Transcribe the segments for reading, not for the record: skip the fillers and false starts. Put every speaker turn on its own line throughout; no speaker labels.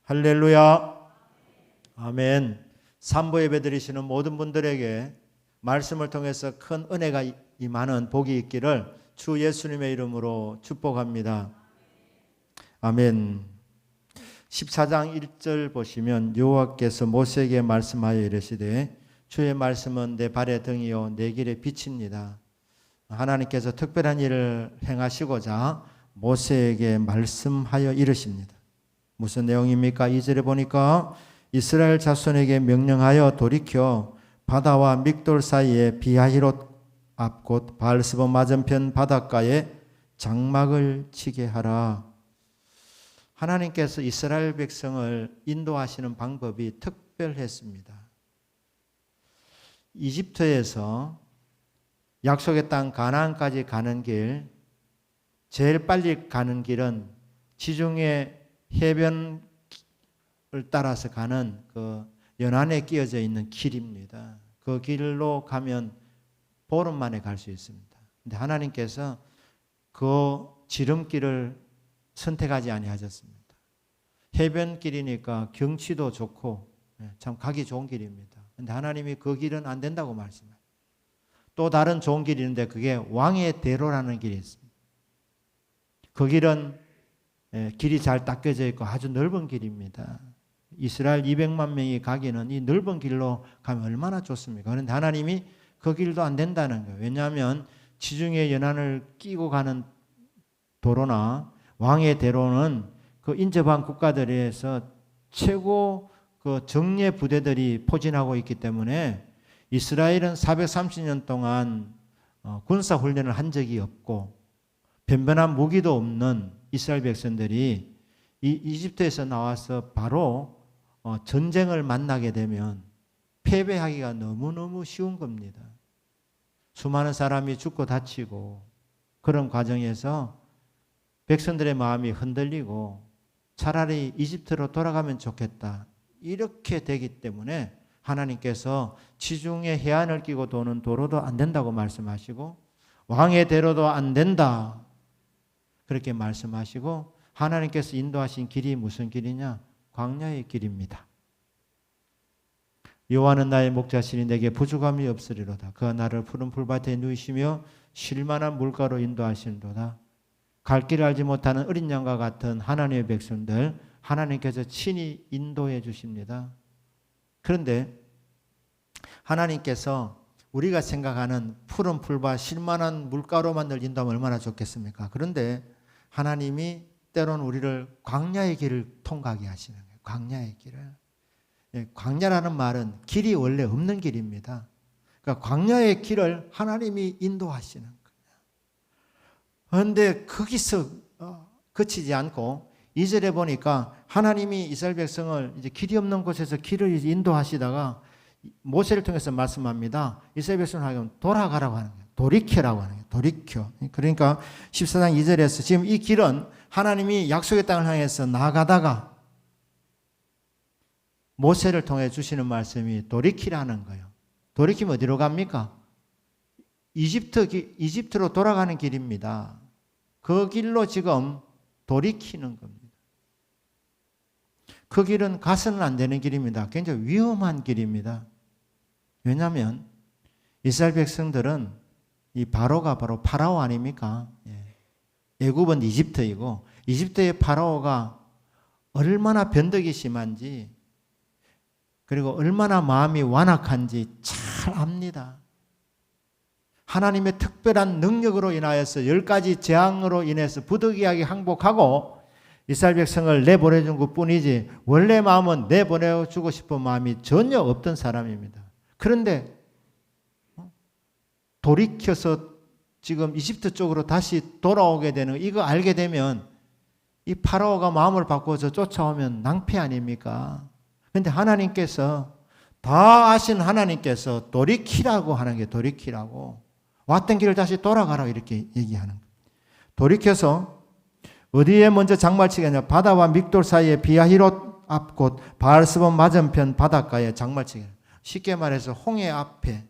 할렐루야. 아멘. 삼부 예배 드리시는 모든 분들에게 말씀을 통해서 큰 은혜가 임하는 복이 있기를 주 예수님의 이름으로 축복합니다. 아멘. 14장 1절 보시면 여호와께서 모세에게 말씀하여 이르시되 주의 말씀은 내 발의 등이요 내 길의 빛입니다. 하나님께서 특별한 일을 행하시고자 모세에게 말씀하여 이르십니다. 무슨 내용입니까? 2절에 보니까 이스라엘 자손에게 명령하여 돌이켜 바다와 믹돌 사이에 비하히롯 앞 곧 바알스본 맞은편 바닷가에 장막을 치게 하라. 하나님께서 이스라엘 백성을 인도하시는 방법이 특별했습니다. 이집트에서 약속의 땅 가나안까지 가는 길, 제일 빨리 가는 길은 지중해 해변을 따라서 가는 그 연안에 끼어져 있는 길입니다. 그 길로 가면 보름 만에 갈 수 있습니다. 근데 하나님께서 그 지름길을 선택하지 아니하셨습니다. 해변길이니까 경치도 좋고 참 가기 좋은 길입니다. 근데 하나님이 그 길은 안 된다고 말씀해요. 또 다른 좋은 길이 있는데 그게 왕의 대로라는 길이 있습니다. 그 길은 길이 잘 닦여져 있고 아주 넓은 길입니다. 이스라엘 200만 명이 가기는 이 넓은 길로 가면 얼마나 좋습니까? 그런데 하나님이 그 길도 안 된다는 거예요. 왜냐하면 지중해 연안을 끼고 가는 도로나 왕의 대로는 그 인접한 국가들에서 최고 그 정예 부대들이 포진하고 있기 때문에 이스라엘은 430년 동안 군사 훈련을 한 적이 없고 변변한 무기도 없는 이스라엘 백성들이 이 이집트에서 나와서 바로 전쟁을 만나게 되면 패배하기가 너무너무 쉬운 겁니다. 수많은 사람이 죽고 다치고 그런 과정에서 백성들의 마음이 흔들리고 차라리 이집트로 돌아가면 좋겠다. 이렇게 되기 때문에 하나님께서 지중해 해안을 끼고 도는 도로도 안 된다고 말씀하시고 왕의 대로도 안 된다. 그렇게 말씀하시고 하나님께서 인도하신 길이 무슨 길이냐? 광야의 길입니다. 여호와는 나의 목자시니 내게 부족함이 없으리로다. 그가 나를 푸른 풀밭에 누이시며 쉴만한 물가로 인도하시는도다. 갈 길을 알지 못하는 어린 양과 같은 하나님의 백성들 하나님께서 친히 인도해 주십니다. 그런데 하나님께서 우리가 생각하는 푸른 풀밭 쉴만한 물가로만 늘 인도하면 얼마나 좋겠습니까? 그런데 하나님이 때로는 우리를 광야의 길을 통과하게 하시는 거예요. 광야의 길을. 광야라는 말은 길이 원래 없는 길입니다. 그러니까 광야의 길을 하나님이 인도하시는 거예요. 그런데 거기서 그치지 않고 2절에 보니까 하나님이 이스라엘 백성을 이제 길이 없는 곳에서 길을 인도하시다가 모세를 통해서 말씀합니다. 이스라엘 백성을 돌아가라고 하는 거예요. 돌이켜라고 하는 거예요. 돌이켜. 그러니까 14장 2절에서 지금 이 길은 하나님이 약속의 땅을 향해서 나가다가 모세를 통해 주시는 말씀이 돌이키라는 거예요. 돌이키면 어디로 갑니까? 이집트로 돌아가는 길입니다. 그 길로 지금 돌이키는 겁니다. 그 길은 가서는 안 되는 길입니다. 굉장히 위험한 길입니다. 왜냐하면 이스라엘 백성들은 이 바로가 바로 파라오 아닙니까? 애굽은 이집트이고 이집트의 파라오가 얼마나 변덕이 심한지 그리고 얼마나 마음이 완악한지 잘 압니다. 하나님의 특별한 능력으로 인하여서 10가지 재앙으로 인해서 부득이하게 항복하고 이스라엘 백성을 내보내준 것뿐이지 원래 마음은 내보내주고 싶은 마음이 전혀 없던 사람입니다. 그런데 돌이켜서 지금 이집트 쪽으로 다시 돌아오게 되는 이거 알게 되면 이 파라오가 마음을 바꿔서 쫓아오면 낭패 아닙니까? 그런데 하나님께서 다 아신 하나님께서 돌이키라고 하는 게 돌이키라고 왔던 길을 다시 돌아가라고 이렇게 얘기하는 거예요. 돌이켜서 어디에 먼저 장막치게 하냐? 바다와 믹돌 사이에 비하히롯 앞 곧 바알스본 맞은편 바닷가에 장막치게 하냐? 쉽게 말해서 홍해 앞에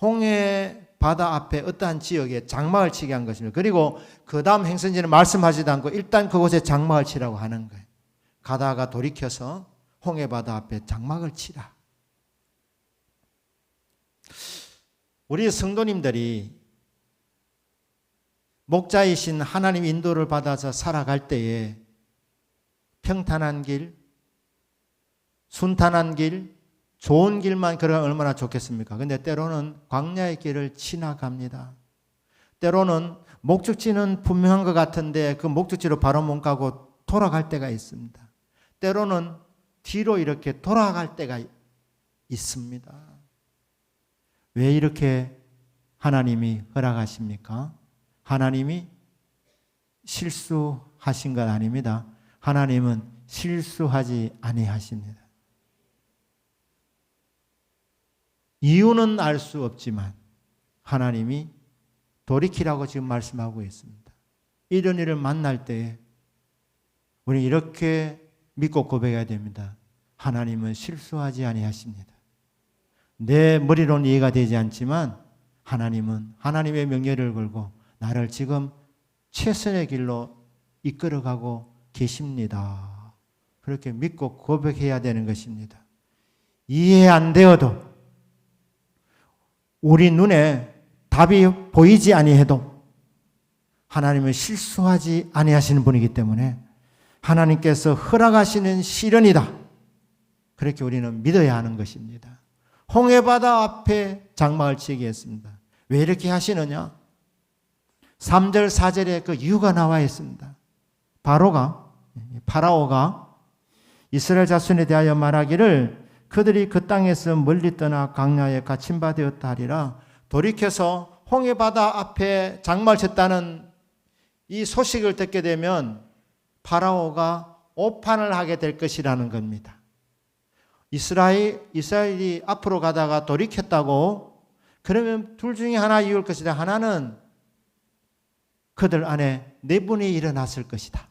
홍해 바다 앞에 어떠한 지역에 장막을 치게 한 것입니다. 그리고 그 다음 행선지는 말씀하지도 않고 일단 그곳에 장막을 치라고 하는 거예요. 가다가 돌이켜서 홍해바다 앞에 장막을 치라. 우리 성도님들이 목자이신 하나님 인도를 받아서 살아갈 때에 평탄한 길, 순탄한 길, 좋은 길만 걸어가면 얼마나 좋겠습니까? 근데 때로는 광야의 길을 지나갑니다. 때로는 목적지는 분명한 것 같은데 그 목적지로 바로 못 가고 돌아갈 때가 있습니다. 때로는 뒤로 이렇게 돌아갈 때가 있습니다. 왜 이렇게 하나님이 허락하십니까? 하나님이 실수하신 것 아닙니다. 하나님은 실수하지 아니하십니다. 이유는 알 수 없지만 하나님이 돌이키라고 지금 말씀하고 있습니다. 이런 일을 만날 때에 우리 이렇게 믿고 고백해야 됩니다. 하나님은 실수하지 아니하십니다. 내 머리로는 이해가 되지 않지만 하나님은 하나님의 명예를 걸고 나를 지금 최선의 길로 이끌어가고 계십니다. 그렇게 믿고 고백해야 되는 것입니다. 이해 안 되어도 우리 눈에 답이 보이지 아니해도 하나님은 실수하지 아니하시는 분이기 때문에 하나님께서 허락하시는 시련이다. 그렇게 우리는 믿어야 하는 것입니다. 홍해바다 앞에 장막을 치게 했습니다. 왜 이렇게 하시느냐? 3절 4절에 그 이유가 나와 있습니다. 파라오가 이스라엘 자손에 대하여 말하기를 그들이 그 땅에서 멀리 떠나 광야에 갇힌 바 되었다 하리라. 돌이켜서 홍해바다 앞에 장막을 쳤다는 이 소식을 듣게 되면 파라오가 오판을 하게 될 것이라는 겁니다. 이스라엘이 앞으로 가다가 돌이켰다고 그러면 둘 중에 하나 이유일 것이다. 하나는 그들 안에 내분이 일어났을 것이다.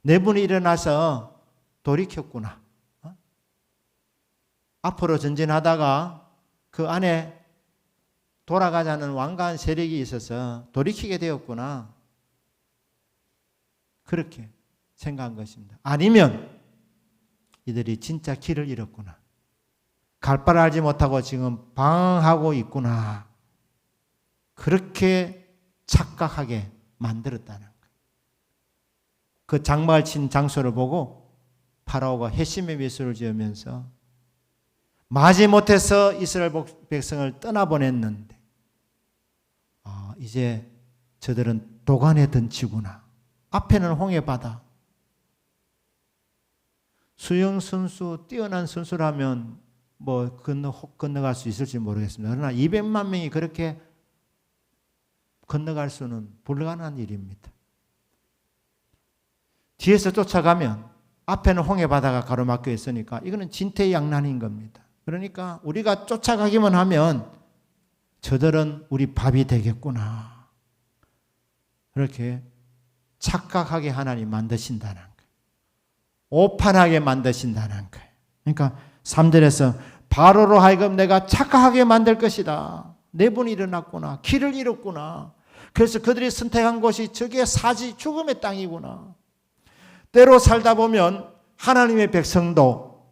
내분이 일어나서 돌이켰구나. 앞으로 전진하다가 그 안에 돌아가자는 완강한 세력이 있어서 돌이키게 되었구나. 그렇게 생각한 것입니다. 아니면 이들이 진짜 길을 잃었구나. 갈 바를 알지 못하고 지금 방황하고 있구나. 그렇게 착각하게 만들었다는 거예요. 그 장막을 친 장소를 보고 파라오가 회심의 미소를 지으면서 마지못해서 이스라엘 백성을 떠나보냈는데 이제 저들은 도간에 던치구나. 앞에는 홍해바다. 수영 선수, 뛰어난 선수라면 뭐 건너갈 수 있을지 모르겠습니다. 그러나 200만 명이 그렇게 건너갈 수는 불가능한 일입니다. 뒤에서 쫓아가면 앞에는 홍해바다가 가로막혀 있으니까 이거는 진퇴양난인 겁니다. 그러니까 우리가 쫓아가기만 하면 저들은 우리 밥이 되겠구나. 그렇게 착각하게 하나님 만드신다는 거예요. 오판하게 만드신다는 거예요. 그러니까 3절에서 바로로 하여금 내가 착각하게 만들 것이다. 내분이 일어났구나. 길을 잃었구나. 그래서 그들이 선택한 곳이 저게 사지 죽음의 땅이구나. 때로 살다 보면 하나님의 백성도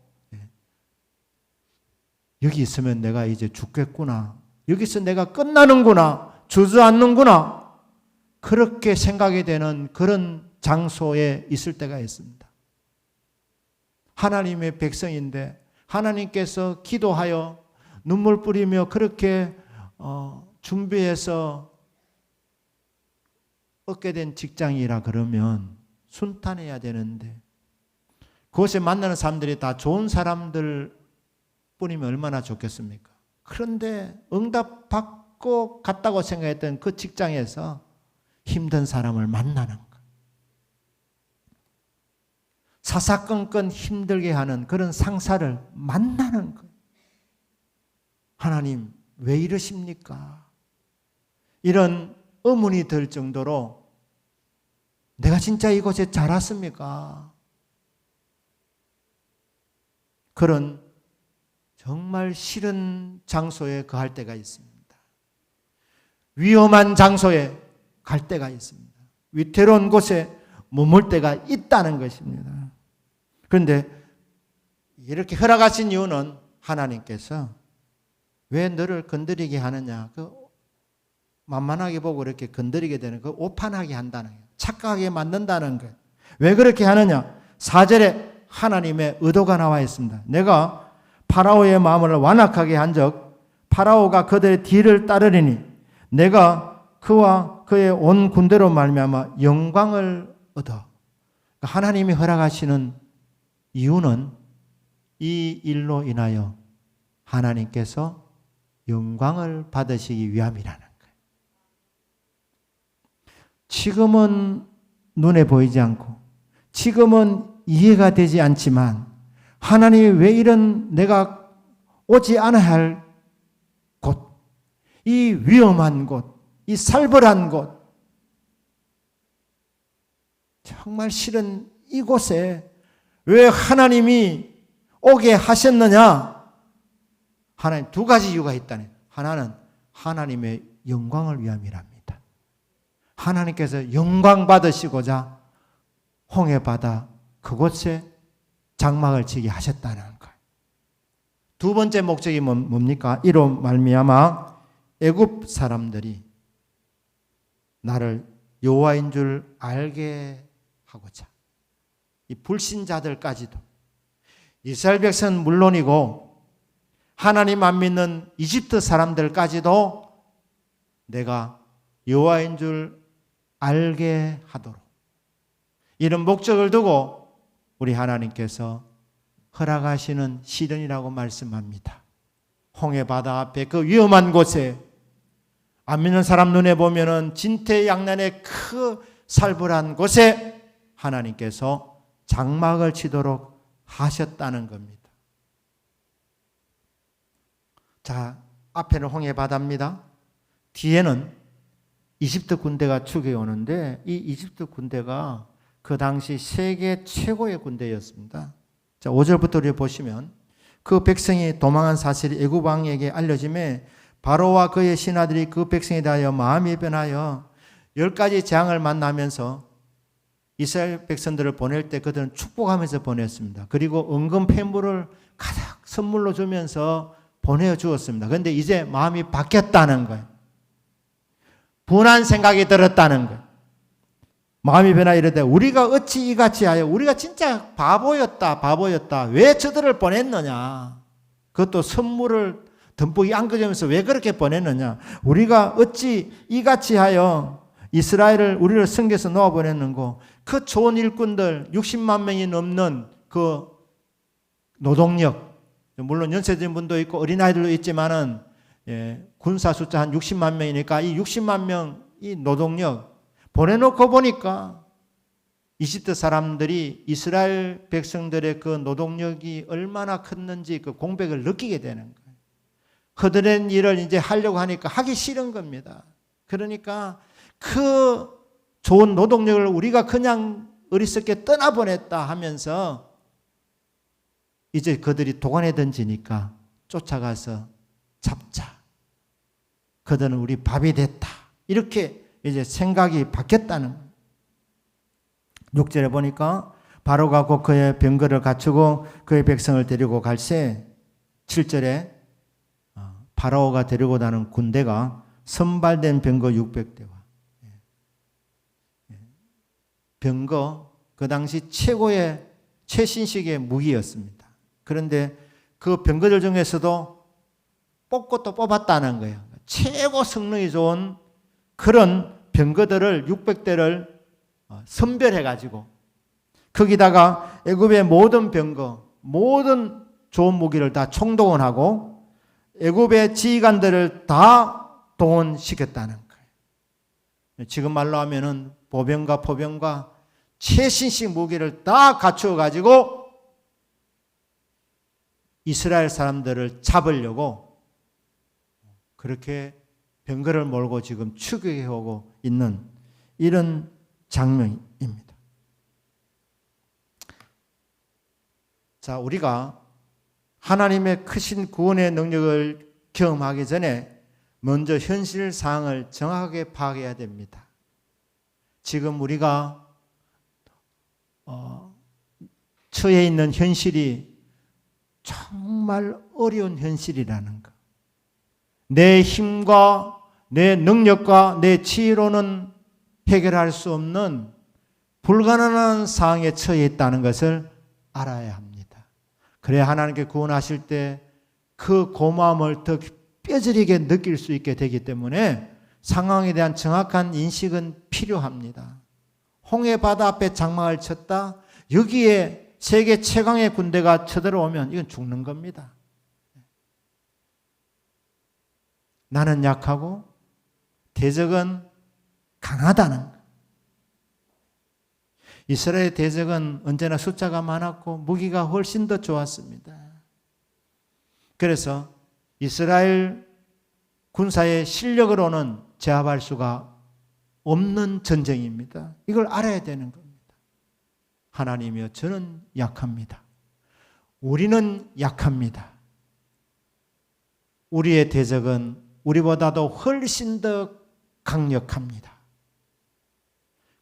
여기 있으면 내가 이제 죽겠구나. 여기서 내가 끝나는구나. 주저앉는구나. 그렇게 생각이 되는 그런 장소에 있을 때가 있습니다. 하나님의 백성인데 하나님께서 기도하여 눈물 뿌리며 그렇게 준비해서 얻게 된 직장이라 그러면 순탄해야 되는데 그곳에 만나는 사람들이 다 좋은 사람들 뿐이면 얼마나 좋겠습니까? 그런데 응답받고 갔다고 생각했던 그 직장에서 힘든 사람을 만나는 것. 사사건건 힘들게 하는 그런 상사를 만나는 것. 하나님 왜 이러십니까? 이런 의문이 들 정도로 내가 진짜 이곳에 잘 왔습니까? 그런 정말 싫은 장소에 거할 때가 있습니다. 위험한 장소에 갈 때가 있습니다. 위태로운 곳에 머물 때가 있다는 것입니다. 그런데 이렇게 허락하신 이유는 하나님께서 왜 너를 건드리게 하느냐, 만만하게 보고 이렇게 건드리게 되는, 오판하게 한다는 거예요. 착각하게 만든다는 거예요. 왜 그렇게 하느냐? 4절에 하나님의 의도가 나와 있습니다. 내가 파라오의 마음을 완악하게 한즉 파라오가 그들의 뒤를 따르리니 내가 그와 그의 온 군대로 말미암아 영광을 얻어. 하나님이 허락하시는 이유는 이 일로 인하여 하나님께서 영광을 받으시기 위함이라는 거예요. 지금은 눈에 보이지 않고 지금은 이해가 되지 않지만 하나님이 왜 이런 내가 오지 않아야 할 곳, 이 위험한 곳, 이 살벌한 곳, 정말 싫은 이곳에 왜 하나님이 오게 하셨느냐? 하나님 두 가지 이유가 있다네. 하나는 하나님의 영광을 위함이랍니다. 하나님께서 영광 받으시고자 홍해바다 그곳에 장막을 치게 하셨다는 거예요. 두 번째 목적이 뭡니까? 이로 말미암아 애굽 사람들이 나를 여호와인 줄 알게 하고자, 이 불신자들까지도, 이스라엘 백성은 물론이고 하나님 안 믿는 이집트 사람들까지도 내가 여호와인 줄 알게 하도록, 이런 목적을 두고 우리 하나님께서 허락하시는 시련이라고 말씀합니다. 홍해바다 앞에 그 위험한 곳에, 안 믿는 사람 눈에 보면은 진퇴양난의 그 살벌한 곳에 하나님께서 장막을 치도록 하셨다는 겁니다. 자, 앞에는 홍해바다입니다. 뒤에는 이집트 군대가 추격오는데, 이 이집트 군대가 그 당시 세계 최고의 군대였습니다. 자, 5절부터 우리 보시면 그 백성이 도망한 사실이 애굽 왕에게 알려짐에 바로와 그의 신하들이 그 백성에 대하여 마음이 변하여 10가지 재앙을 만나면서 이스라엘 백성들을 보낼 때 그들은 축복하면서 보냈습니다. 그리고 은금 폐물을 가득 선물로 주면서 보내주었습니다. 그런데 이제 마음이 바뀌었다는 거예요. 분한 생각이 들었다는 거예요. 마음이 변하 이르되 우리가 어찌 이같이 하여, 우리가 진짜 바보였다. 왜 저들을 보냈느냐? 그것도 선물을 듬뿍 안겨주면서 왜 그렇게 보냈느냐? 우리가 어찌 이같이 하여 이스라엘을, 우리를 성에서 놓아보냈는고, 그 좋은 일꾼들 60만 명이 넘는 그 노동력, 물론 연세진 분도 있고 어린아이들도 있지만은, 군사 숫자 한 60만 명이니까 이 60만 명 이 노동력 보내놓고 보니까 이집트 사람들이 이스라엘 백성들의 그 노동력이 얼마나 컸는지 그 공백을 느끼게 되는 거예요. 허드렛 일을 이제 하려고 하니까 하기 싫은 겁니다. 그러니까 그 좋은 노동력을 우리가 그냥 어리석게 떠나보냈다 하면서 이제 그들이 도관에 던지니까 쫓아가서 잡자. 그들은 우리 밥이 됐다. 이렇게 이제 생각이 바뀌었다는. 6절에 보니까 바로가 곧 그의 병거를 갖추고 그의 백성을 데리고 갈새, 7절에 파라오가 데리고 다는 군대가 선발된 병거 600대와 병거, 그 당시 최고의 최신식의 무기였습니다. 그런데 그 병거들 중에서도 뽑고 또 뽑았다는 거예요. 최고 성능이 좋은 그런 병거들을 600대를 선별해가지고 거기다가 애굽의 모든 병거, 모든 좋은 무기를 다 총동원하고 애굽의 지휘관들을 다 동원시켰다는 거예요. 지금 말로 하면은 보병과 포병과 최신식 무기를 다 갖추어가지고 이스라엘 사람들을 잡으려고 그렇게 병거를 몰고 지금 추격해 오고 있는 이런 장면입니다. 자, 우리가 하나님의 크신 구원의 능력을 경험하기 전에 먼저 현실 상황을 정확하게 파악해야 됩니다. 지금 우리가 처해 있는 현실이 정말 어려운 현실이라는 것. 내 힘과 내 능력과 내 지혜로는 해결할 수 없는 불가능한 상황에 처해 있다는 것을 알아야 합니다. 그래야 하나님께 구원하실 때 그 고마움을 더 뼈저리게 느낄 수 있게 되기 때문에 상황에 대한 정확한 인식은 필요합니다. 홍해 바다 앞에 장막을 쳤다. 여기에 세계 최강의 군대가 쳐들어오면 이건 죽는 겁니다. 나는 약하고 대적은 강하다는 것. 이스라엘 대적은 언제나 숫자가 많았고 무기가 훨씬 더 좋았습니다. 그래서 이스라엘 군사의 실력으로는 제압할 수가 없는 전쟁입니다. 이걸 알아야 되는 겁니다. 하나님이여, 저는 약합니다. 우리는 약합니다. 우리의 대적은 우리보다도 훨씬 더 강력합니다.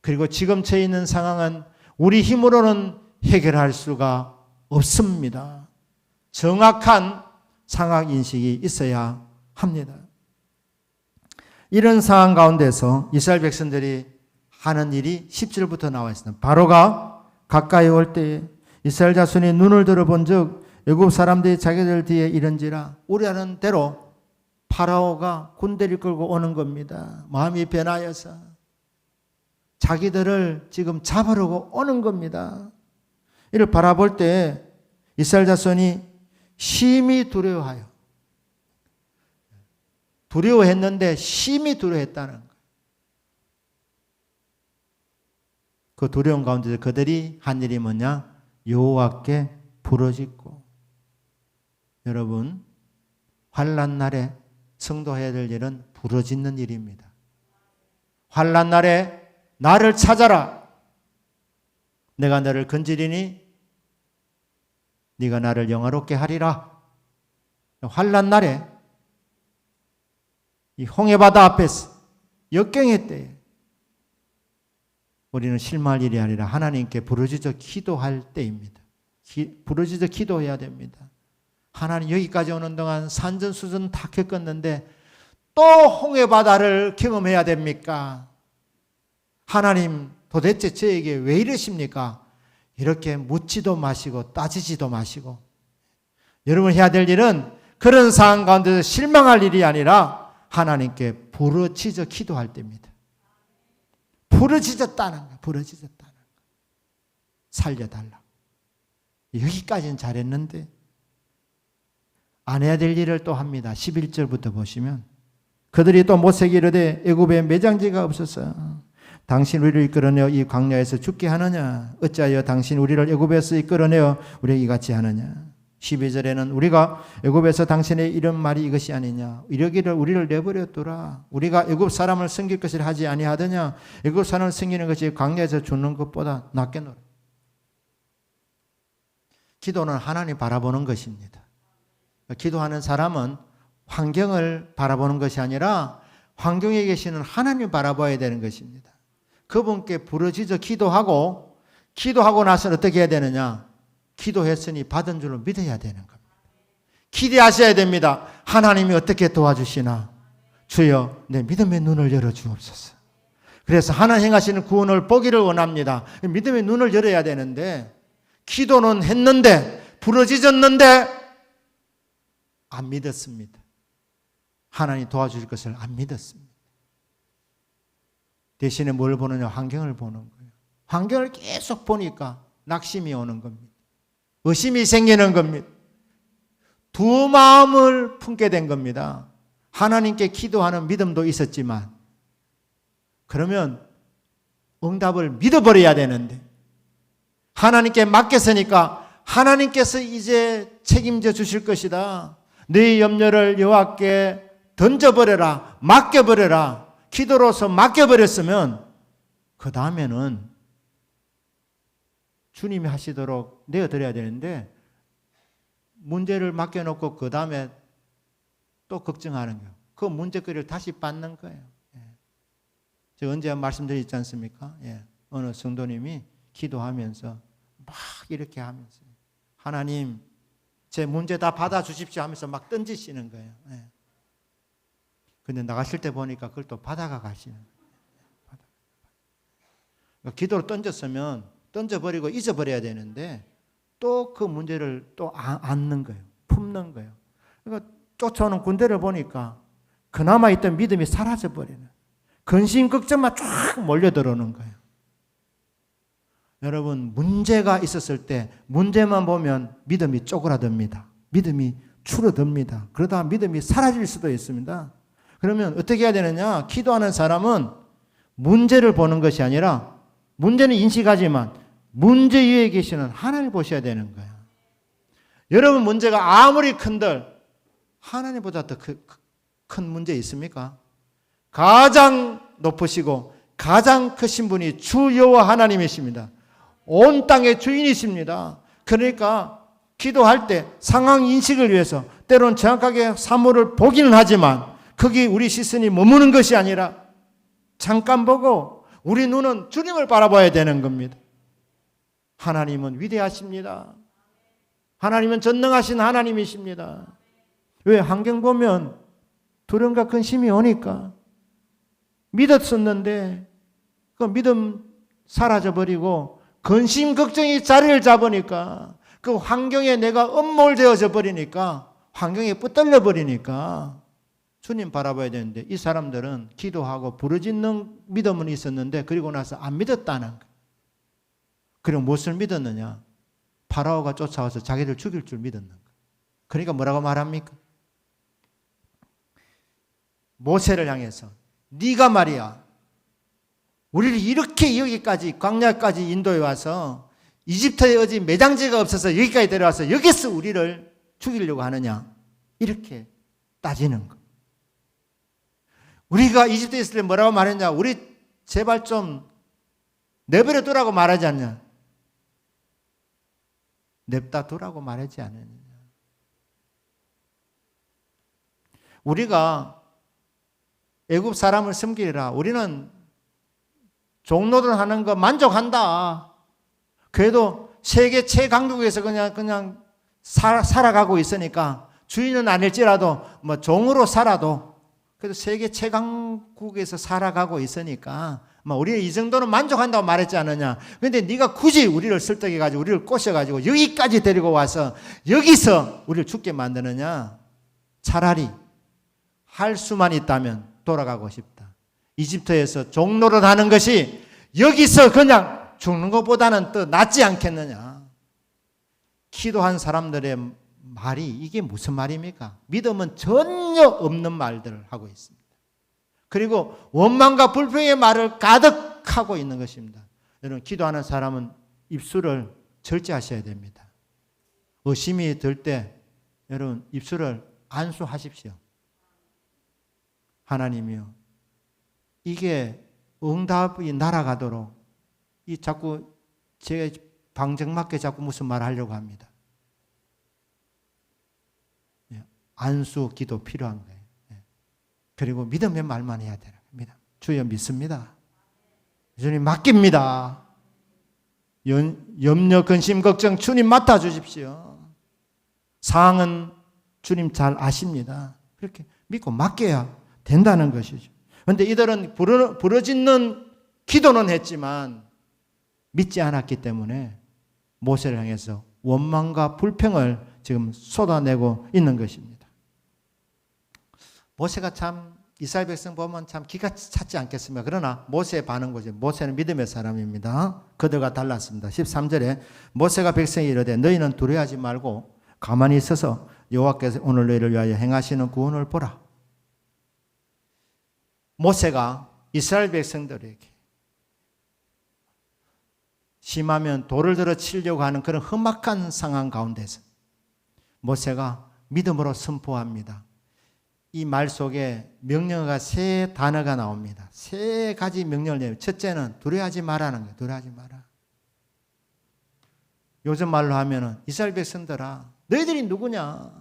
그리고 지금 처해 있는 상황은 우리 힘으로는 해결할 수가 없습니다. 정확한 상황 인식이 있어야 합니다. 이런 상황 가운데서 이스라엘 백성들이 하는 일이 10절부터 나와 있습니다. 바로가 가까이 올 때에 이스라엘 자손이 눈을 들어본 즉 애굽 사람들이 자기들 뒤에 이른지라. 우리하는 대로 파라오가 군대를 끌고 오는 겁니다. 마음이 변하여서 자기들을 지금 잡으려고 오는 겁니다. 이를 바라볼 때 이스라엘 자손이 심히 두려워하여, 두려워했는데 심히 두려워했다는 거예요. 그 두려움 가운데서 그들이 한 일이 뭐냐? 여호와께 부르짖고. 여러분, 환난 날에 성도해야 될 일은 부르짖는 일입니다. 환난 날에 나를 찾아라. 내가 너를 건지리니 네가 나를 영화롭게 하리라. 환난 날에 이 홍해바다 앞에서 역경의 때에 우리는 실망할 일이 아니라 하나님께 부르짖어 기도할 때입니다. 부르짖어 기도해야 됩니다. 하나님, 여기까지 오는 동안 산전수전 다 겪었는데 또 홍해바다를 경험해야 됩니까? 하나님, 도대체 저에게 왜 이러십니까? 이렇게 묻지도 마시고 따지지도 마시고, 여러분 해야 될 일은 그런 상황 가운데서 실망할 일이 아니라 하나님께 부르짖어 기도할 때입니다. 부르짖었다는 거, 부르짖었다는 거. 살려달라고. 여기까지는 잘했는데 안 해야 될 일을 또 합니다. 11절부터 보시면 그들이 또 모세에게 이르되 애굽에 매장지가 없어서 당신 우리를 이끌어내어 이 광야에서 죽게 하느냐? 어찌하여 당신 우리를 애굽에서 이끌어내어 우리에게 이같이 하느냐? 12절에는 우리가 애굽에서 당신의 이런 말이 이것이 아니냐? 이러기를 우리를 내버려두라. 우리가 애굽 사람을 섬길 것을 하지 아니하더냐? 애굽 사람을 섬기는 것이 광야에서 죽는 것보다 낫겠노라. 기도는 하나님 바라보는 것입니다. 기도하는 사람은 환경을 바라보는 것이 아니라 환경에 계시는 하나님 바라봐야 되는 것입니다. 그분께 부르짖어 기도하고 나서 어떻게 해야 되느냐? 기도했으니 받은 줄로 믿어야 되는 겁니다. 기대하셔야 됩니다. 하나님이 어떻게 도와주시나? 주여, 내 믿음의 눈을 열어주옵소서. 그래서 하나님 행하시는 구원을 보기를 원합니다. 믿음의 눈을 열어야 되는데 기도는 했는데 부르짖었는데 안 믿었습니다. 하나님 도와주실 것을 안 믿었습니다. 대신에 뭘 보느냐? 환경을 보는 거예요. 환경을 계속 보니까 낙심이 오는 겁니다. 의심이 생기는 겁니다. 두 마음을 품게 된 겁니다. 하나님께 기도하는 믿음도 있었지만 그러면 응답을 믿어버려야 되는데 하나님께 맡겼으니까 하나님께서 이제 책임져 주실 것이다. 네 염려를 여호와께 던져버려라. 맡겨버려라. 기도로서 맡겨버렸으면 그 다음에는 주님이 하시도록 내어드려야 되는데 문제를 맡겨놓고 그 다음에 또 걱정하는 거예요. 그 문제거리를 다시 받는 거예요. 제가 언제 말씀드렸지 않습니까? 어느 성도님이 기도하면서 막 이렇게 하면서 하나님 제 문제 다 받아주십시오 하면서 막 던지시는 거예요. 예. 근데 나가실 때 보니까 그걸 또 받아가 가시는 거예요. 기도로 던졌으면 던져버리고 잊어버려야 되는데 또 그 문제를 또 안는 거예요. 품는 거예요. 그러니까 쫓아오는 군대를 보니까 그나마 있던 믿음이 사라져버리는, 근심 걱정만 쫙 몰려들어오는 거예요. 여러분, 문제가 있었을 때 문제만 보면 믿음이 쪼그라듭니다. 믿음이 줄어듭니다. 그러다가 믿음이 사라질 수도 있습니다. 그러면 어떻게 해야 되느냐? 기도하는 사람은 문제를 보는 것이 아니라 문제는 인식하지만 문제 위에 계시는 하나님을 보셔야 되는 거예요. 여러분 문제가 아무리 큰들 하나님보다 더 큰 문제 있습니까? 가장 높으시고 가장 크신 분이 주 여호와 하나님이십니다. 온 땅의 주인이십니다. 그러니까 기도할 때 상황 인식을 위해서 때로는 정확하게 사물을 보기는 하지만 거기 우리 시선이 머무는 것이 아니라 잠깐 보고 우리 눈은 주님을 바라봐야 되는 겁니다. 하나님은 위대하십니다. 하나님은 전능하신 하나님이십니다. 왜? 환경 보면 두려움과 근심이 오니까 믿었었는데 그 믿음 사라져버리고 근심 걱정이 자리를 잡으니까 그 환경에 내가 엄몰되어져 버리니까 환경에 붙들려 버리니까 주님 바라봐야 되는데 이 사람들은 기도하고 부르짖는 믿음은 있었는데 그리고 나서 안 믿었다는 거예요. 그리고 무엇을 믿었느냐? 파라오가 쫓아와서 자기를 죽일 줄 믿었는 거예요. 그러니까 뭐라고 말합니까? 모세를 향해서 네가 말이야 우리를 이렇게 여기까지 광야까지 인도해 와서 이집트에 어디 매장지가 없어서 여기까지 데려와서 여기서 우리를 죽이려고 하느냐 이렇게 따지는 거. 우리가 이집트에 있을 때 뭐라고 말했냐? 우리 제발 좀 내버려 두라고 말하지 않냐? 냅다 두라고 말하지 않느냐? 우리가 애굽 사람을 섬기라. 우리는 종노릇 하는 거 만족한다. 그래도 세계 최강국에서 그냥 살아가고 있으니까 주인은 아닐지라도 뭐 종으로 살아도 그래도 세계 최강국에서 살아가고 있으니까 뭐 우리는 이 정도는 만족한다고 말했지 않느냐. 그런데 네가 굳이 우리를 설득해가지고 우리를 꼬셔가지고 여기까지 데리고 와서 여기서 우리를 죽게 만드느냐. 차라리 할 수만 있다면 돌아가고 싶다. 이집트에서 종노릇 하는 것이 여기서 그냥 죽는 것보다는 더 낫지 않겠느냐. 기도한 사람들의 말이 이게 무슨 말입니까? 믿음은 전혀 없는 말들을 하고 있습니다. 그리고 원망과 불평의 말을 가득하고 있는 것입니다. 여러분 기도하는 사람은 입술을 절제하셔야 됩니다. 의심이 들 때 여러분 입술을 안수하십시오. 하나님이요, 이게 응답이 날아가도록 이 자꾸 제 방정맞게 자꾸 무슨 말을 하려고 합니다. 안수 기도 필요한 거예요. 그리고 믿음의 말만 해야 되는 겁니다. 주여 믿습니다. 주님 맡깁니다. 염려, 근심, 걱정 주님 맡아주십시오. 상황은 주님 잘 아십니다. 그렇게 믿고 맡겨야 된다는 것이죠. 그런데 이들은 부르짖는 기도는 했지만 믿지 않았기 때문에 모세를 향해서 원망과 불평을 지금 쏟아내고 있는 것입니다. 모세가 참 이스라엘 백성 보면 참 기가 찼지 않겠습니까? 그러나 모세의 반응 보세요. 모세는 믿음의 사람입니다. 그들과 달랐습니다. 13절에 모세가 백성에 이르되 너희는 두려워하지 말고 가만히 있어서 여호와께서 오늘 너희를 위하여 행하시는 구원을 보라. 모세가 이스라엘 백성들에게 심하면 돌을 들어 치려고 하는 그런 험악한 상황 가운데서 모세가 믿음으로 선포합니다. 이 말 속에 명령어가 세 단어가 나옵니다. 세 가지 명령을 내요. 첫째는 두려워하지 말라는 거예요. 두려워하지 마라. 요즘 말로 하면은 이스라엘 백성들아, 너희들이 누구냐?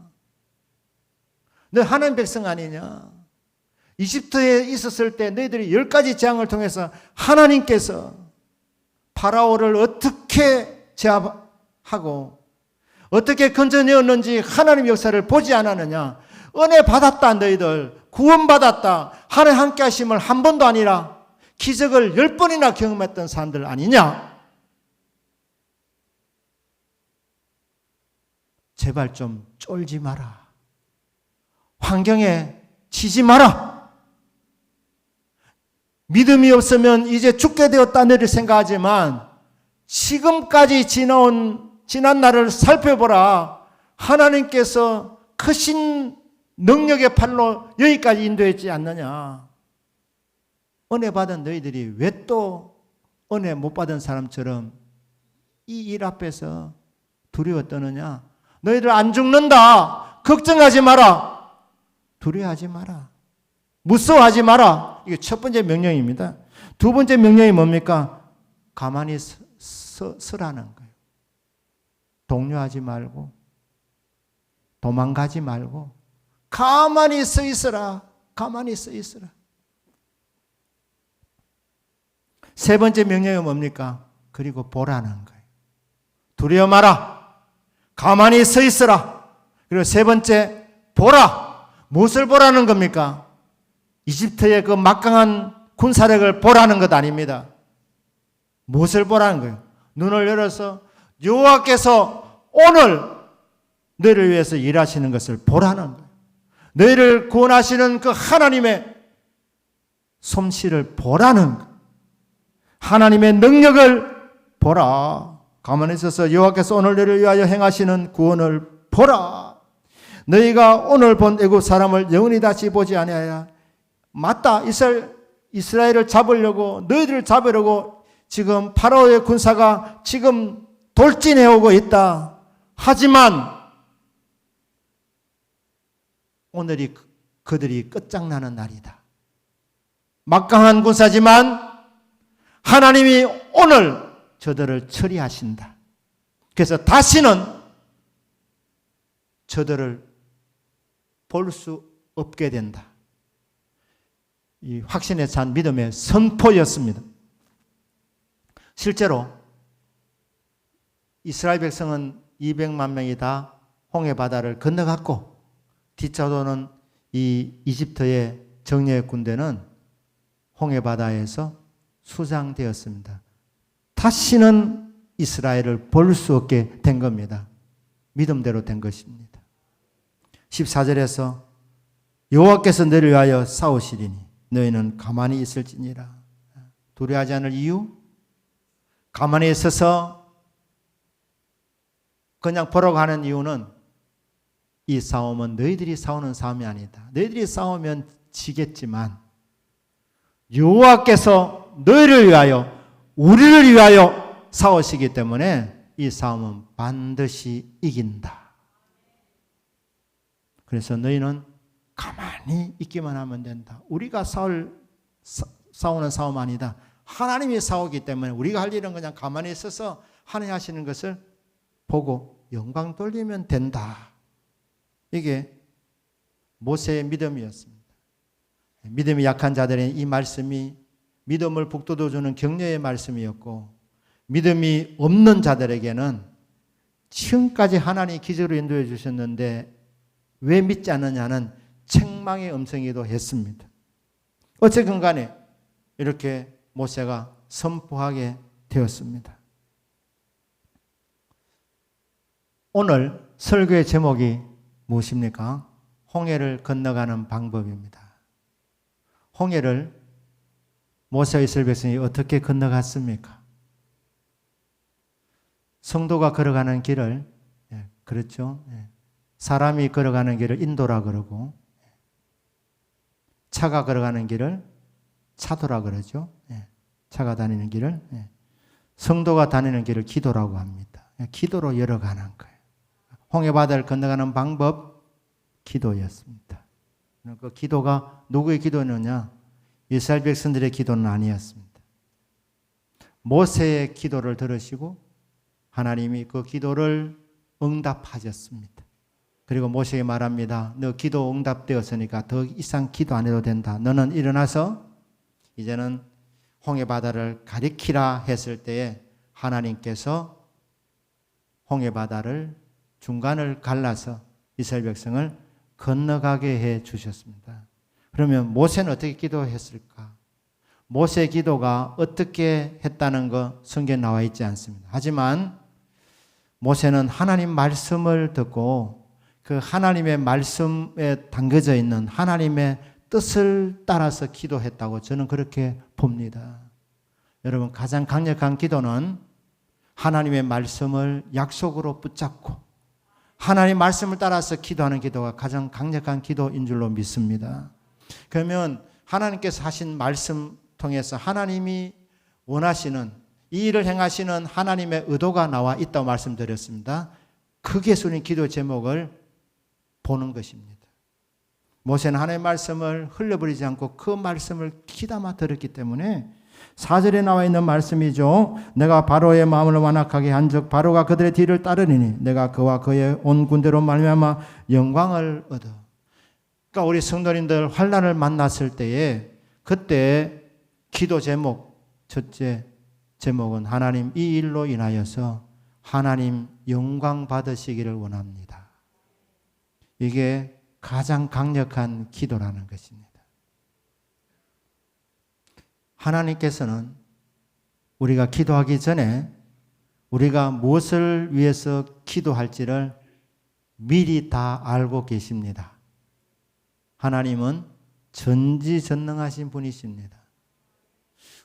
너 하나님 백성 아니냐? 이집트에 있었을 때 너희들이 10가지 재앙을 통해서 하나님께서 파라오를 어떻게 제압하고 어떻게 건져내었는지 하나님 역사를 보지 않았느냐. 은혜 받았다 너희들. 구원받았다. 하나님 함께 하심을 한 번도 아니라 기적을 10번이나 경험했던 사람들 아니냐. 제발 좀 쫄지 마라. 환경에 지지 마라. 믿음이 없으면 이제 죽게 되었다 너를 생각하지만 지금까지 지난 날을 살펴보라. 하나님께서 크신 능력의 팔로 여기까지 인도했지 않느냐. 은혜 받은 너희들이 왜 또 은혜 못 받은 사람처럼 이 일 앞에서 두려워 떠느냐. 너희들 안 죽는다. 걱정하지 마라. 두려워하지 마라. 무서워하지 마라. 이게 첫 번째 명령입니다. 두 번째 명령이 뭡니까? 가만히 서라는 거예요. 동요하지 말고 도망가지 말고 가만히 서 있어라. 가만히 서 있어라. 세 번째 명령은 뭡니까? 그리고 보라는 거예요. 두려워 마라. 가만히 서 있어라. 그리고 세 번째, 보라. 무엇을 보라는 겁니까? 이집트의 그 막강한 군사력을 보라는 것 아닙니다. 무엇을 보라는 거예요? 눈을 열어서 여호와께서 오늘 너희를 위해서 일하시는 것을 보라는 거예요. 너희를 구원하시는 그 하나님의 솜씨를 보라는 거예요. 하나님의 능력을 보라. 가만히 있어서 여호와께서 오늘 너희를 위하여 행하시는 구원을 보라. 너희가 오늘 본 애굽 사람을 영원히 다시 보지 아니하여. 맞다. 이스라엘을 잡으려고 너희들을 잡으려고 지금 파라오의 군사가 지금 돌진해오고 있다. 하지만 오늘이 그들이 끝장나는 날이다. 막강한 군사지만 하나님이 오늘 저들을 처리하신다. 그래서 다시는 저들을 볼 수 없게 된다. 이 확신에 찬 믿음의 선포였습니다. 실제로 이스라엘 백성은 200만 명이 다 홍해 바다를 건너갔고 뒤쳐도는 이 이집트의 정예의 군대는 홍해 바다에서 수장되었습니다. 다시는 이스라엘을 볼 수 없게 된 겁니다. 믿음대로 된 것입니다. 14절에서 여호와께서 너희를 위하여 싸우시리니 너희는 가만히 있을지니라. 두려워하지 않을 이유? 가만히 있어서 그냥 보러 가는 이유는 이 싸움은 너희들이 싸우는 싸움이 아니다. 너희들이 싸우면 지겠지만 여호와께서 너희를 위하여 우리를 위하여 싸우시기 때문에 이 싸움은 반드시 이긴다. 그래서 너희는 가만히 있기만 하면 된다. 우리가 싸우는 싸움 아니다. 하나님이 싸우기 때문에 우리가 할 일은 그냥 가만히 있어서 하나님 하시는 것을 보고 영광 돌리면 된다. 이게 모세의 믿음이었습니다. 믿음이 약한 자들의 이 말씀이 믿음을 북돋워주는 격려의 말씀이었고 믿음이 없는 자들에게는 지금까지 하나님이 기적으로 인도해 주셨는데 왜 믿지 않느냐는 책망의 음성이기도 했습니다. 어쨌든 간에 이렇게 모세가 선포하게 되었습니다. 오늘 설교의 제목이 무엇입니까? 홍해를 건너가는 방법입니다. 홍해를 모세와 이스라엘 백성이 어떻게 건너갔습니까? 성도가 걸어가는 길을 그렇죠. 사람이 걸어가는 길을 인도라 그러고 차가 걸어가는 길을 차도라 그러죠. 차가 다니는 길을 성도가 다니는 길을 기도라고 합니다. 기도로 열어가는 거예요. 홍해바다를 건너가는 방법 기도였습니다. 그 기도가 누구의 기도였느냐? 이스라엘 백성들의 기도는 아니었습니다. 모세의 기도를 들으시고 하나님이 그 기도를 응답하셨습니다. 그리고 모세에게 말합니다. 너 기도 응답되었으니까 더 이상 기도 안 해도 된다. 너는 일어나서 이제는 홍해바다를 가리키라 했을 때에 하나님께서 홍해바다를 중간을 갈라서 이스라엘 백성을 건너가게 해 주셨습니다. 그러면 모세는 어떻게 기도했을까? 모세의 기도가 어떻게 했다는 거 성경에 나와 있지 않습니다. 하지만 모세는 하나님 말씀을 듣고 그 하나님의 말씀에 담겨져 있는 하나님의 뜻을 따라서 기도했다고 저는 그렇게 봅니다. 여러분, 가장 강력한 기도는 하나님의 말씀을 약속으로 붙잡고 하나님 말씀을 따라서 기도하는 기도가 가장 강력한 기도인 줄로 믿습니다. 그러면 하나님께서 하신 말씀 통해서 하나님이 원하시는 이 일을 행하시는 하나님의 의도가 나와 있다고 말씀드렸습니다. 크게 쓰는 기도 제목을 보는 것입니다. 모세는 하나님의 말씀을 흘려버리지 않고 그 말씀을 귀담아 들었기 때문에 4절에 나와 있는 말씀이죠. 내가 바로의 마음을 완악하게 한즉 바로가 그들의 뒤를 따르리니 내가 그와 그의 온 군대로 말미암아 영광을 얻어. 그러니까 우리 성도님들 환난을 만났을 때에 그때 기도 제목 첫째 제목은 하나님 이 일로 인하여서 하나님 영광 받으시기를 원합니다. 이게 가장 강력한 기도라는 것입니다. 하나님께서는 우리가 기도하기 전에 우리가 무엇을 위해서 기도할지를 미리 다 알고 계십니다. 하나님은 전지전능하신 분이십니다.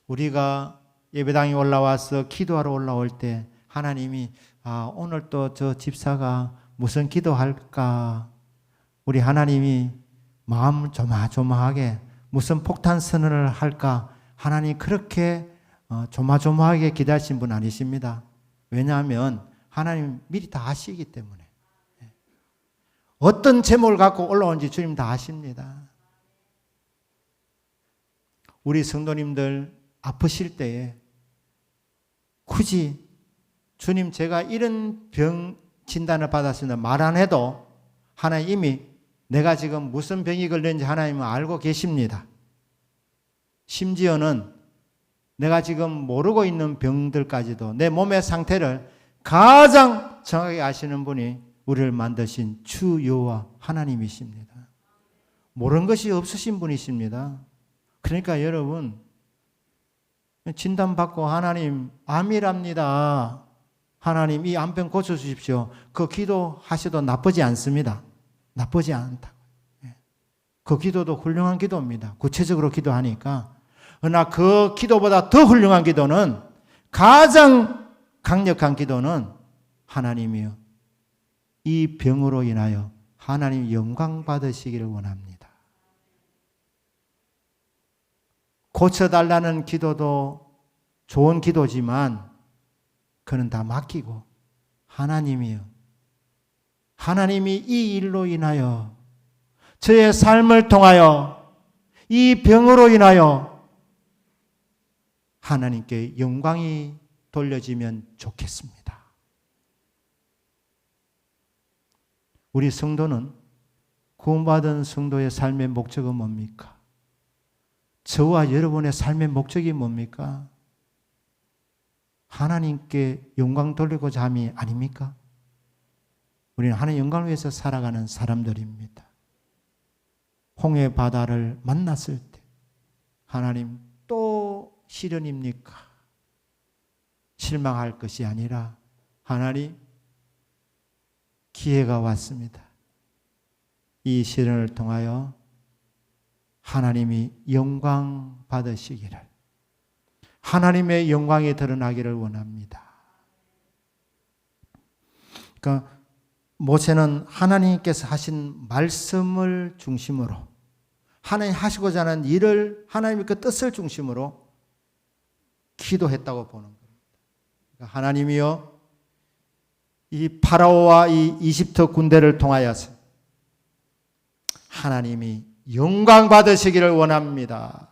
우리가 예배당에 올라와서 기도하러 올라올 때 하나님이 오늘 또 저 집사가 무슨 기도할까? 우리 하나님이 마음 조마조마하게 무슨 폭탄 선언을 할까? 하나님 그렇게 조마조마하게 기다리신 분 아니십니다. 왜냐하면 하나님 미리 다 아시기 때문에. 어떤 제목을 갖고 올라온지 주님 다 아십니다. 우리 성도님들 아프실 때에 굳이 주님 제가 이런 병 진단을 받았습니다. 말 안 해도 하나님 이미 내가 지금 무슨 병이 걸렸는지 하나님은 알고 계십니다. 심지어는 내가 지금 모르고 있는 병들까지도 내 몸의 상태를 가장 정확하게 아시는 분이 우리를 만드신 주 여호와 하나님이십니다. 모르는 것이 없으신 분이십니다. 그러니까 여러분 진단받고 하나님 암이랍니다. 하나님 이 암병 고쳐주십시오. 그 기도하셔도 나쁘지 않습니다. 나쁘지 않다. 그 기도도 훌륭한 기도입니다. 구체적으로 기도하니까. 그러나 그 기도보다 더 훌륭한 기도는 가장 강력한 기도는 하나님이요. 이 병으로 인하여 하나님 영광 받으시기를 원합니다. 고쳐달라는 기도도 좋은 기도지만 그는 다 맡기고 하나님이요. 하나님이 이 일로 인하여 저의 삶을 통하여 이 병으로 인하여 하나님께 영광이 돌려지면 좋겠습니다. 우리 성도는 구원받은 성도의 삶의 목적은 뭡니까? 저와 여러분의 삶의 목적이 뭡니까? 하나님께 영광 돌리고자 함이 아닙니까? 우리는 하나님 영광을 위해서 살아가는 사람들입니다. 홍해 바다를 만났을 때 하나님 또 시련입니까? 실망할 것이 아니라 하나님 기회가 왔습니다. 이 시련을 통하여 하나님이 영광 받으시기를 하나님의 영광이 드러나기를 원합니다. 그러니까 모세는 하나님께서 하신 말씀을 중심으로 하나님 하시고자 하는 일을 하나님의 그 뜻을 중심으로 기도했다고 보는 겁니다. 그러니까 하나님이여 이 파라오와 이 이집트 군대를 통하여서 하나님이 영광 받으시기를 원합니다.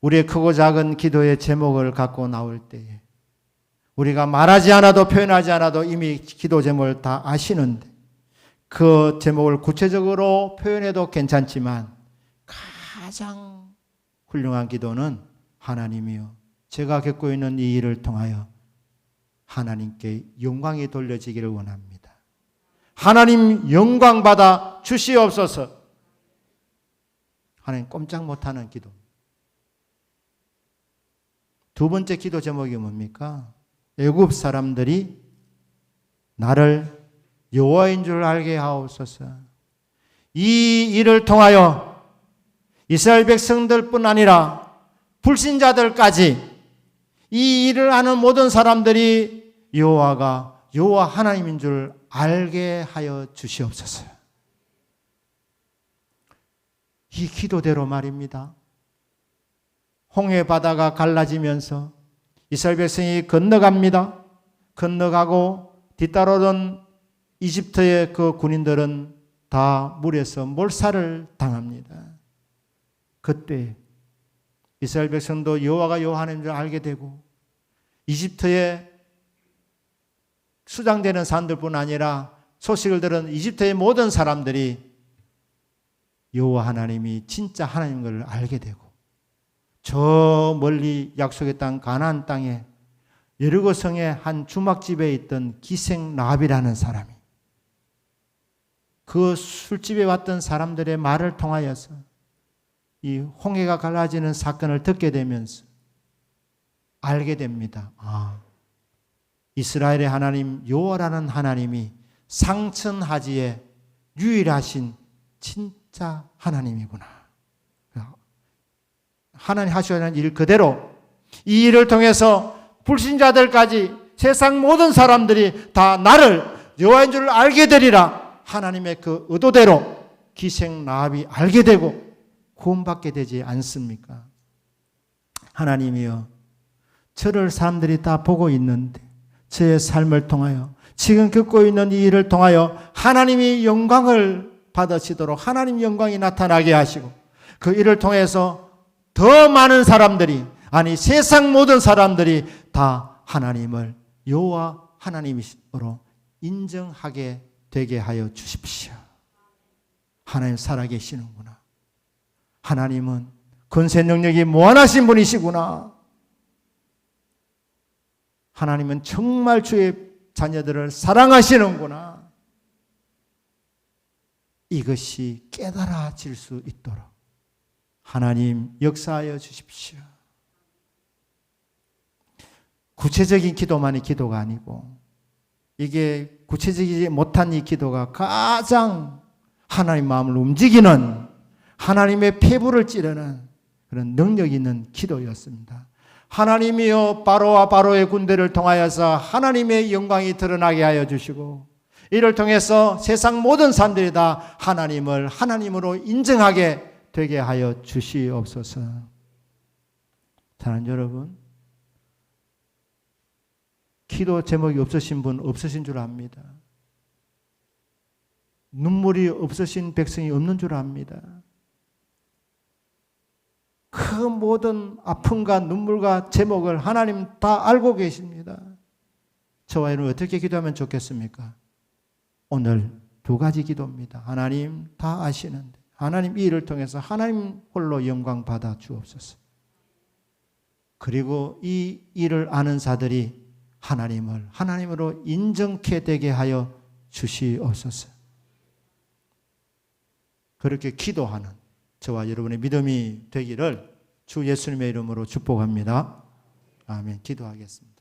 우리의 크고 작은 기도의 제목을 갖고 나올 때에 우리가 말하지 않아도 표현하지 않아도 이미 기도 제목을 다 아시는데 그 제목을 구체적으로 표현해도 괜찮지만 가장 훌륭한 기도는 하나님이요, 제가 겪고 있는 이 일을 통하여 하나님께 영광이 돌려지기를 원합니다. 하나님 영광 받아 주시옵소서. 하나님 꼼짝 못하는 기도. 두 번째 기도 제목이 뭡니까? 애굽 사람들이 나를 여호와인 줄 알게 하옵소서. 이 일을 통하여 이스라엘 백성들뿐 아니라 불신자들까지 이 일을 아는 모든 사람들이 여호와가 여호와 하나님인 줄 알게 하여 주시옵소서. 이 기도대로 말입니다. 홍해 바다가 갈라지면서 이스라엘 백성이 건너갑니다. 건너가고 뒤따르던 이집트의 그 군인들은 다 물에서 몰살을 당합니다. 그때 이스라엘 백성도 여호와가 여호와 하나님인 줄 알게 되고 이집트에 수장되는 사람들뿐 아니라 소식을 들은 이집트의 모든 사람들이 여호와 하나님이 진짜 하나님인 걸 알게 되고 저 멀리 약속의 땅 가나안 땅에 여리고 성의 한 주막집에 있던 기생 라합이라는 사람이 그 술집에 왔던 사람들의 말을 통하여서 이 홍해가 갈라지는 사건을 듣게 되면서 알게 됩니다. 이스라엘의 하나님 여호와라는 하나님이 상천하지에 유일하신 진짜 하나님이구나. 하나님 하시는 일 그대로 이 일을 통해서 불신자들까지 세상 모든 사람들이 다 나를 여호와인 줄 알게 되리라. 하나님의 그 의도대로 기생 라합이 알게 되고 구원받게 되지 않습니까? 하나님이여, 저를 사람들이 다 보고 있는데 저의 삶을 통하여 지금 겪고 있는 이 일을 통하여 하나님이 영광을 받으시도록 하나님 영광이 나타나게 하시고 그 일을 통해서 더 많은 사람들이, 아니 세상 모든 사람들이 다 하나님을 여호와 하나님으로 인정하게 되게 하여 주십시오. 하나님 살아계시는구나. 하나님은 권세 능력이 무한하신 분이시구나. 하나님은 정말 주의 자녀들을 사랑하시는구나. 이것이 깨달아질 수 있도록 하나님 역사하여 주십시오. 구체적인 기도만이 기도가 아니고 이게 구체적이지 못한 이 기도가 가장 하나님 마음을 움직이는, 하나님의 폐부를 찌르는 그런 능력 있는 기도였습니다. 하나님이여, 바로와 바로의 군대를 통하여서 하나님의 영광이 드러나게 하여 주시고 이를 통해서 세상 모든 사람들이 다 하나님을 하나님으로 인정하게 되게 하여 주시옵소서. 사랑하는 여러분, 기도 제목이 없으신 분 없으신 줄 압니다. 눈물이 없으신 백성이 없는 줄 압니다. 그 모든 아픔과 눈물과 제목을 하나님 다 알고 계십니다. 저와 여러분 어떻게 기도하면 좋겠습니까? 오늘 두 가지 기도입니다. 하나님 다 아시는데 하나님 이 일을 통해서 하나님 홀로 영광 받아 주옵소서. 그리고 이 일을 아는 자들이 하나님을 하나님으로 인정케 되게 하여 주시옵소서. 그렇게 기도하는 저와 여러분의 믿음이 되기를 주 예수님의 이름으로 축복합니다. 아멘. 기도하겠습니다.